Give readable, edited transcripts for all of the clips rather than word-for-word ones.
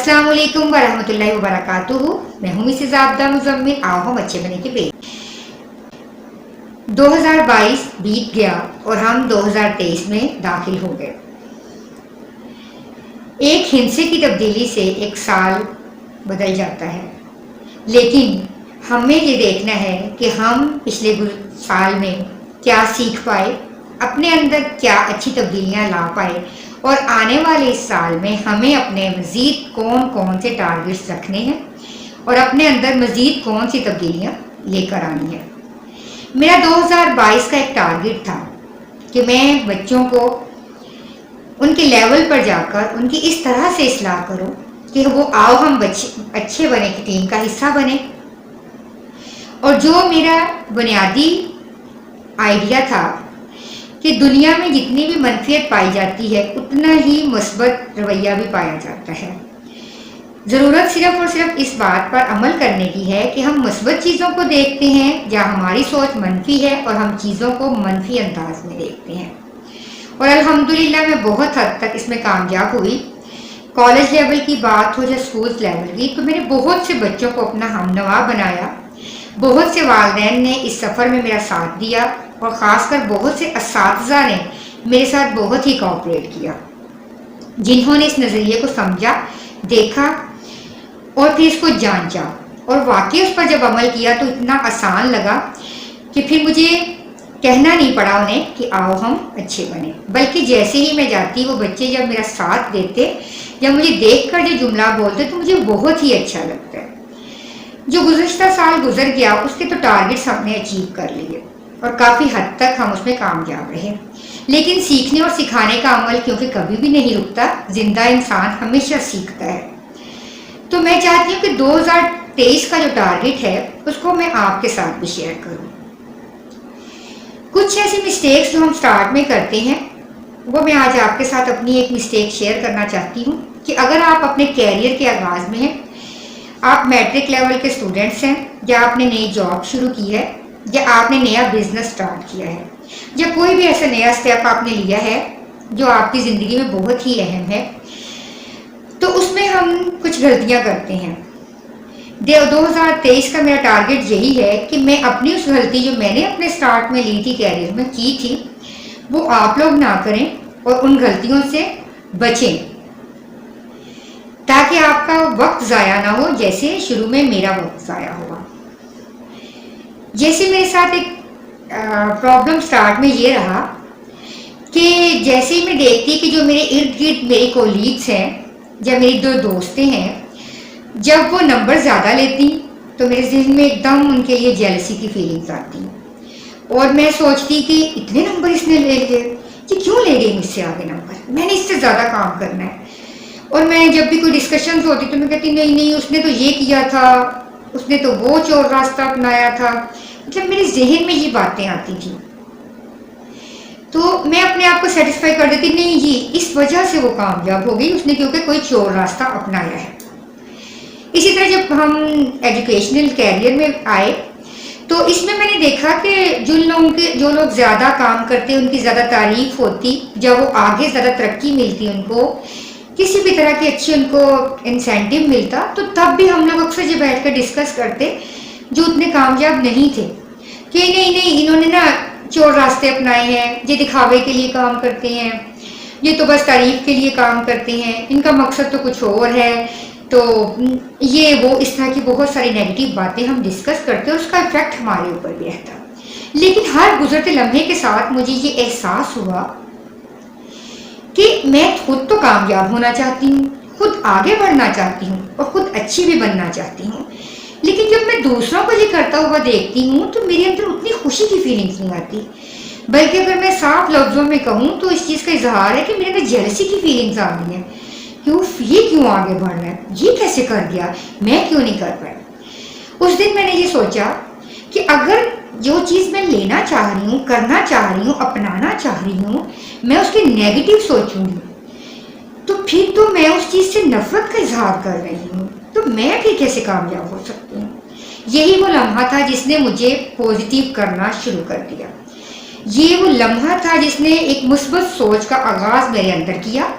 अस्सलाम वालेकुम वरहमतुल्लाहि वबरकातुहू। मैं हूँ मिसेस आबदा मुजम्मिल। आओ हम अच्छे बने के पेज। 2022 बीत गया और हम 2023 में दाखिल हो गए। एक हिंसे की तब्दीली से एक साल बदल जाता है, लेकिन हमें ये देखना है कि हम पिछले साल में क्या सीख पाए, अपने अंदर क्या अच्छी तब्दीलियां ला पाए और आने वाले इस साल में हमें अपने मज़ीद कौन कौन से टारगेट्स रखने हैं और अपने अंदर मज़ीद कौन सी तब्दीलियां लेकर आनी है। मेरा 2022 का एक टारगेट था कि मैं बच्चों को उनके लेवल पर जाकर उनकी इस तरह से इस्लाह करूं कि वो आओ हम अच्छे बने की टीम का हिस्सा बने। और जो मेरा बुनियादी आइडिया था कि दुनिया में जितनी भी मनफियत पाई जाती है उतना ही मुस्बत रवैया भी पाया जाता है। ज़रूरत सिर्फ और सिर्फ इस बात पर अमल करने की है कि हम मुस्बत चीज़ों को देखते हैं जहाँ हमारी सोच मनफी है और हम चीज़ों को मनफी अंदाज में देखते हैं। और अल्हम्दुलिल्लाह मैं बहुत हद तक इसमें कामयाब हुई। कॉलेज लेवल की बात हो या स्कूल लेवल की, तो मैंने बहुत से बच्चों को अपना हमनवा बनाया। बहुत से वालिदैन ने इस सफ़र में मेरा साथ दिया और ख़ासकर बहुत से असातिज़ा ने मेरे साथ बहुत ही कोऑपरेट किया, जिन्होंने इस नज़रिए को समझा, देखा और फिर इसको जांचा और वाकई उस पर जब अमल किया तो इतना आसान लगा कि फिर मुझे कहना नहीं पड़ा उन्हें कि आओ हम अच्छे बने। बल्कि जैसे ही मैं जाती वो बच्चे जब मेरा साथ देते, जब मुझे देखकर जो जुमला बोलते तो मुझे बहुत ही अच्छा लगता है। जो गुज़श्ता साल गुजर गया उसके तो टारगेट्स हमने अचीव कर लिए और काफ़ी हद तक हम उसमें कामयाब रहे, लेकिन सीखने और सिखाने का अमल क्योंकि कभी भी नहीं रुकता, जिंदा इंसान हमेशा सीखता है। तो मैं चाहती हूँ कि 2023 का जो टारगेट है उसको मैं आपके साथ भी शेयर करूँ। कुछ ऐसी मिस्टेक्स जो हम स्टार्ट में करते हैं वो मैं आज आपके साथ अपनी एक मिस्टेक शेयर करना चाहती हूँ कि अगर आप अपने कैरियर के आगाज़ में हैं, आप मैट्रिक लेवल के स्टूडेंट्स हैं, या आपने नई जॉब शुरू की है, या आपने नया बिजनेस स्टार्ट किया है, या कोई भी ऐसा नया स्टेप आपने लिया है जो आपकी ज़िंदगी में बहुत ही अहम है, तो उसमें हम कुछ गलतियां करते हैं। 2023 का मेरा टारगेट यही है कि मैं अपनी उस गलती जो मैंने अपने स्टार्ट में ली थी, कैरियर में की थी, वो आप लोग ना करें और उन गलतियों से बचें, ताकि आपका वक्त ज़ाया ना हो जैसे शुरू में मेरा वक्त ज़ाया हुआ। जैसे मेरे साथ एक प्रॉब्लम स्टार्ट में ये रहा कि जैसे ही मैं देखती कि जो मेरे इर्द गिर्द मेरी कोलीग्स हैं या मेरी दो दोस्तें हैं, जब वो नंबर ज़्यादा लेती तो मेरे जहन में एकदम उनके लिए जेलसी की फीलिंग्स आती और मैं सोचती कि इतने नंबर इसने ले लिए, ये क्यों ले गई मुझसे आगे नंबर, मैंने इससे ज़्यादा काम करना है। और मैं जब भी कोई डिस्कशन होती तो मैं कहती नहीं नहीं उसने तो ये किया था, उसने तो वो चोर रास्ता अपनाया था। मतलब मेरे जहन में ये बातें आती थी, तो मैं अपने आप को सेटिस्फाई कर देती नहीं जी इस वजह से वो कामयाब हो गई, उसने क्योंकि कोई चोर रास्ता अपनाया है। इसी तरह जब हम एजुकेशनल कैरियर में आए तो इसमें मैंने देखा कि जो लोग ज़्यादा काम करते उनकी ज़्यादा तारीफ होती, जब वो आगे ज़्यादा तरक्की मिलती, उनको किसी भी तरह की अच्छी उनको इंसेंटिव मिलता, तो तब भी हम लोग अक्सर ये बैठ कर डिस्कस करते जो उतने कामयाब नहीं थे कि नहीं नहीं इन्होंने ना चोर रास्ते अपनाए हैं, ये दिखावे के लिए काम करते हैं, ये तो बस तारीफ के लिए काम करते हैं, इनका मकसद तो कुछ और है, तो ये वो इस तरह की बहुत सारी नेगेटिव बातें हम डिस्कस करते और उसका इफेक्ट हमारे ऊपर भी रहता। लेकिन हर गुजरते लम्हे के साथ मुझे ये एहसास हुआ कि मैं खुद तो कामयाब होना चाहती हूँ, खुद आगे बढ़ना चाहती हूँ और खुद अच्छी भी बनना चाहती हूँ, लेकिन जब मैं दूसरों को ये करता हुआ देखती हूँ तो मेरे अंदर उतनी खुशी की फीलिंग्स नहीं आती, बल्कि अगर मैं साफ लफ्ज़ों में कहूँ तो इस चीज़ का इजहार है कि मेरे अंदर जेलसी की फीलिंग्स आ रही हैं कि ये क्यों आगे बढ़ रहा है, ये कैसे कर गया, मैं क्यों नहीं कर पाया। उस दिन मैंने ये सोचा कि अगर जो चीज़ मैं लेना चाह रही हूँ, करना चाह रही हूँ, अपनाना चाह रही हूँ, मैं उसके नेगेटिव सोचूंगी तो फिर तो मैं उस चीज़ से नफरत का इजहार कर रही हूँ, तो मैं फिर कैसे कामयाब हो सकती हूँ। यही वो लम्हा था जिसने मुझे पॉजिटिव करना शुरू कर दिया। ये वो लम्हा था जिसने एक मुस्बत सोच का आगाज़ मेरे अंदर किया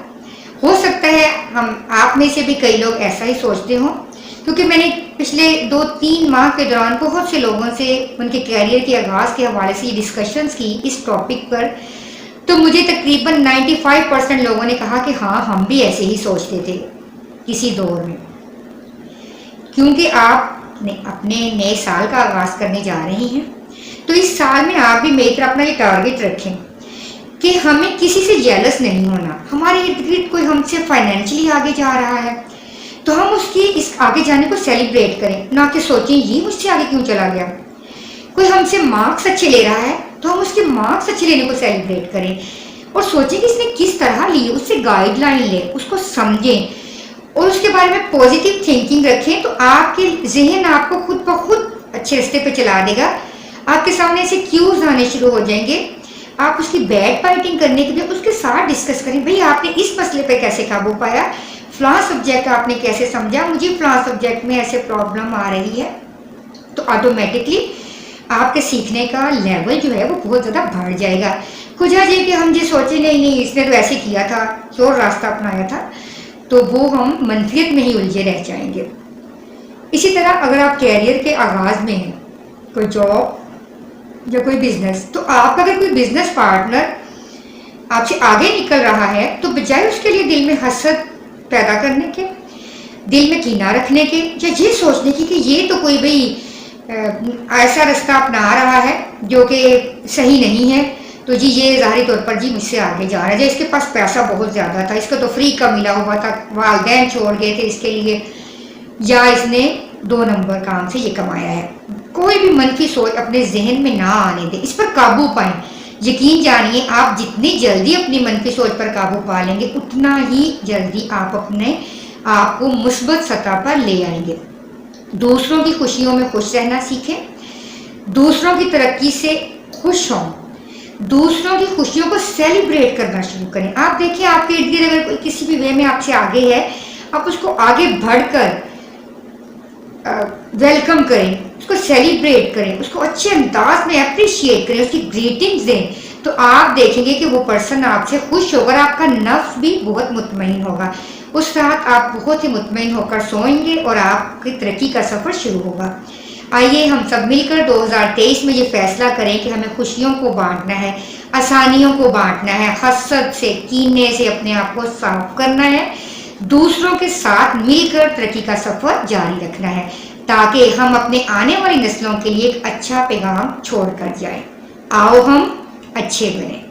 ہو سکتا ہے ہم آپ میں سے بھی کئی لوگ ایسا ہی سوچتے ہوں، کیونکہ میں نے پچھلے 2-3 ماہ کے دوران بہت سے لوگوں سے ان کے کیریئر کے آغاز کے حوالے سے ڈسکشنز کی اس ٹاپک پر، تو مجھے تقریباً 95% لوگوں نے کہا کہ ہاں ہم بھی ایسے ہی سوچتے تھے کسی دور میں. کیونکہ آپ اپنے نئے سال کا آغاز کرنے جا رہے ہیں، تو اس سال میں آپ بھی میری طرح اپنا یہ ٹارگٹ رکھیں کہ ہمیں کسی سے جیلس نہیں ہونا. ہمارے ارد گرد کوئی ہم سے فائنینشلی آگے جا رہا ہے تو ہم اس کی اس آگے جانے کو سیلیبریٹ کریں، نہ کہ سوچیں یہ مجھ سے آگے کیوں چلا گیا. کوئی ہم سے مارکس اچھے لے رہا ہے تو ہم اس کے مارکس اچھے لینے کو سیلیبریٹ کریں اور سوچیں کہ اس نے کس طرح لی، اس سے گائیڈ لائن لیں، اس کو سمجھیں اور اس کے بارے میں پازیٹیو تھنکنگ رکھیں. تو آپ کے ذہن آپ کو خود بخود اچھے رستے پہ چلا دے گا. آپ کے سامنے ایسے کیوز آنے شروع ہو جائیں گے. آپ اس کی بیک فائٹنگ کرنے کے لیے اس کے ساتھ ڈسکس کریں، بھئی آپ نے اس مسئلے پہ کیسے قابو پایا، فلاں سبجیکٹ آپ نے کیسے سمجھا، مجھے فلاں سبجیکٹ میں ایسے پرابلم آ رہی ہے. تو آٹومیٹکلی آپ کے سیکھنے کا لیول جو ہے وہ بہت زیادہ بڑھ جائے گا. کچھ آج یہ کہ ہم یہ سوچیں نہیں اس نے تو ایسے کیا تھا، اور راستہ اپنایا تھا، تو وہ ہم منفیت میں ہی الجھے رہ جائیں گے. اسی طرح اگر آپ کیریئر کے آغاز میں ہیں، کوئی جاب یا کوئی بزنس، تو آپ کا اگر کوئی بزنس پارٹنر آپ سے آگے نکل رہا ہے تو بجائے اس کے لیے دل میں حسد پیدا کرنے کے، دل میں کینہ رکھنے کے، یا یہ سوچنے کی کہ یہ تو کوئی بھئی ایسا رستہ اپنا رہا ہے جو کہ صحیح نہیں ہے، تو جی یہ ظاہری طور پر جی مجھ سے آگے جا رہا ہے، اس کے پاس پیسہ بہت زیادہ تھا، اس کو تو فری کا ملا ہوا تھا، والدین چھوڑ گئے تھے اس کے لیے، یا اس نے 2 نمبر کام سے یہ کمایا ہے. کوئی بھی منفی سوچ اپنے ذہن میں نہ آنے دیں، اس پر قابو پائیں. یقین جانیے آپ جتنی جلدی اپنی منفی سوچ پر قابو پا لیں گے اتنا ہی جلدی آپ اپنے آپ کو مثبت سطح پر لے آئیں گے. دوسروں کی خوشیوں میں خوش رہنا سیکھیں، دوسروں کی ترقی سے خوش ہوں، دوسروں کی خوشیوں کو سیلیبریٹ کرنا شروع کریں. آپ دیکھیں آپ کے ارد گرد اگر کوئی کسی بھی وے میں آپ سے آگے ہے، آپ اس کو آگے بڑھ کر ویلکم کریں، اس کو سیلیبریٹ کریں، اس کو اچھے انداز میں اپریشیٹ کریں، اس کی گریٹنگز دیں. تو آپ دیکھیں گے کہ وہ پرسن آپ سے خوش ہوگا اور آپ کا نفس بھی بہت مطمئن ہوگا. اس رات آپ بہت ہی مطمئن ہو کر سوئیں گے اور آپ کی ترقی کا سفر شروع ہوگا. آئیے ہم سب مل کر 2023 میں یہ فیصلہ کریں کہ ہمیں خوشیوں کو بانٹنا ہے، آسانیوں کو بانٹنا ہے، حسد سے، کینے سے اپنے آپ کو صاف کرنا ہے، دوسروں کے ساتھ مل کر ترقی کا سفر جاری رکھنا ہے، تاکہ ہم اپنے آنے والی نسلوں کے لیے ایک اچھا پیغام چھوڑ کر جائیں. آؤ ہم اچھے بنیں.